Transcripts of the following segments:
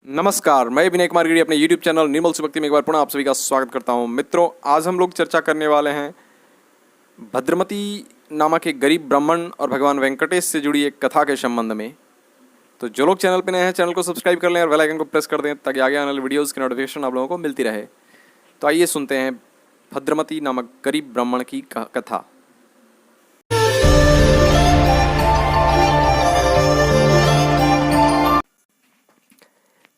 नमस्कार, मैं विनय कुमार गिरी अपने YouTube चैनल निर्मल से भक्ति में एक बार पुनः आप सभी का स्वागत करता हूं। मित्रों, आज हम लोग चर्चा करने वाले हैं भद्रमती नामक एक गरीब ब्राह्मण और भगवान वेंकटेश से जुड़ी एक कथा के संबंध में। तो जो लोग चैनल पर नए हैं, चैनल को सब्सक्राइब कर लें और बेल आइकन को प्रेस कर दें ताकि आगे आने वाले वीडियोज़ की नोटिफिकेशन आप लोगों को मिलती रहे। तो आइए सुनते हैं भद्रमती नामक गरीब ब्राह्मण की कथा।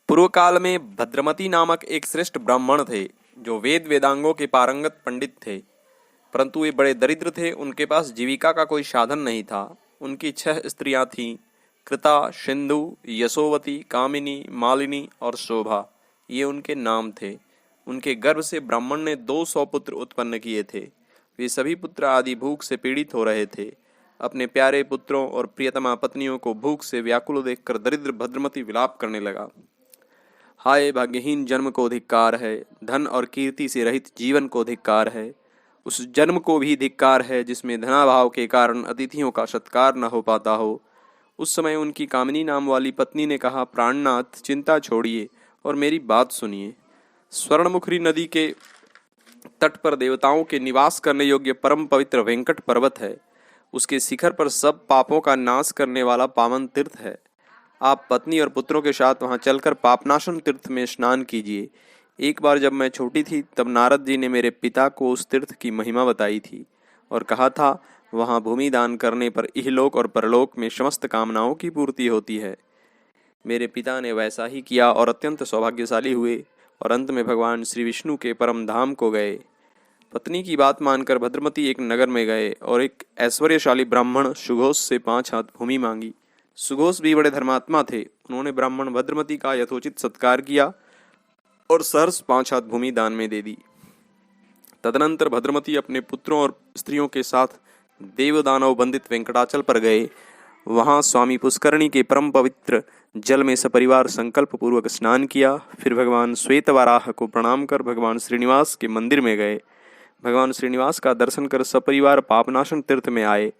पूर्व काल में भद्रमती नामक एक श्रेष्ठ ब्राह्मण थे जो वेद वेदांगों के पारंगत पंडित थे, परंतु वे बड़े दरिद्र थे। उनके पास जीविका का कोई साधन नहीं था। उनकी 6 स्त्रियां थीं, कृता, सिंधु, यशोवती, कामिनी, मालिनी और शोभा। ये उनके नाम थे। उनके गर्भ से ब्राह्मण ने 200 पुत्र उत्पन्न किए थे। वे सभी पुत्र आदि भूख से पीड़ित हो रहे थे। अपने प्यारे पुत्रों और प्रियतमा पत्नियों को भूख से व्याकुल देखकर दरिद्र भद्रमती विलाप करने लगा। हाय भाग्यहीन जन्म को धिक्कार है, धन और कीर्ति से रहित जीवन को धिक्कार है। उस जन्म को भी धिक्कार है जिसमें धनाभाव के कारण अतिथियों का सत्कार न हो पाता हो। उस समय उनकी कामिनी नाम वाली पत्नी ने कहा, प्राणनाथ, चिंता छोड़िए और मेरी बात सुनिए। स्वर्णमुखरी नदी के तट पर देवताओं के निवास करने योग्य परम पवित्र वेंकट पर्वत है। उसके शिखर पर सब पापों का नाश करने वाला पावन तीर्थ है। आप पत्नी और पुत्रों के साथ वहां चलकर पापनाशन तीर्थ में स्नान कीजिए। एक बार जब मैं छोटी थी तब नारद जी ने मेरे पिता को उस तीर्थ की महिमा बताई थी और कहा था, वहां भूमि दान करने पर इहलोक और परलोक में समस्त कामनाओं की पूर्ति होती है। मेरे पिता ने वैसा ही किया और अत्यंत सौभाग्यशाली हुए और अंत में भगवान श्री विष्णु के परम धाम को गए। पत्नी की बात मानकर भद्रमती एक नगर में गए और एक ऐश्वर्यशाली ब्राह्मण सुघोष से 5 हाथ भूमि मांगी। सुघोष भी बड़े धर्मात्मा थे। उन्होंने ब्राह्मण भद्रमती का यथोचित सत्कार किया और सहर्ष 5 हाथ भूमि दान में दे दी। तदनंतर भद्रमती अपने पुत्रों और स्त्रियों के साथ देवदानव बंदित वेंकटाचल पर गए। वहां स्वामी पुष्करणी के परम पवित्र जल में सपरिवार संकल्प पूर्वक स्नान किया। फिर भगवान श्वेतवाराह को प्रणाम कर भगवान श्रीनिवास के मंदिर में गए। भगवान श्रीनिवास का दर्शन कर सपरिवार पापनाशन तीर्थ में आए।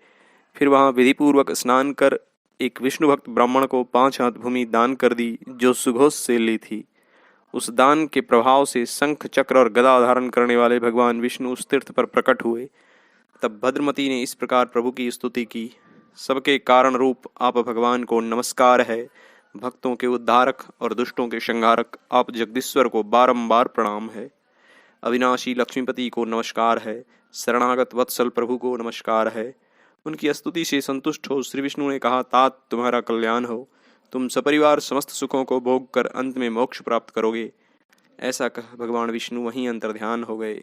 फिर वहां विधिपूर्वक स्नान कर एक विष्णु भक्त ब्राह्मण को 5 हाथ भूमि दान कर दी जो सुघोष से ली थी। उस दान के प्रभाव से शंख, चक्र और गदा धारण करने वाले भगवान विष्णु उस तीर्थ पर प्रकट हुए। तब भद्रमती ने इस प्रकार प्रभु की स्तुति की, सबके कारण रूप आप भगवान को नमस्कार है। भक्तों के उद्धारक और दुष्टों के संहारक आप जगदीश्वर को बारंबार प्रणाम है। अविनाशी लक्ष्मीपति को नमस्कार है। शरणागत वत्सल प्रभु को नमस्कार है। उनकी स्तुति से संतुष्ट हो श्री विष्णु ने कहा, तात तुम्हारा कल्याण हो। तुम सपरिवार समस्त सुखों को भोग कर अंत में मोक्ष प्राप्त करोगे। ऐसा कह भगवान विष्णु वहीं अंतर्ध्यान हो गए।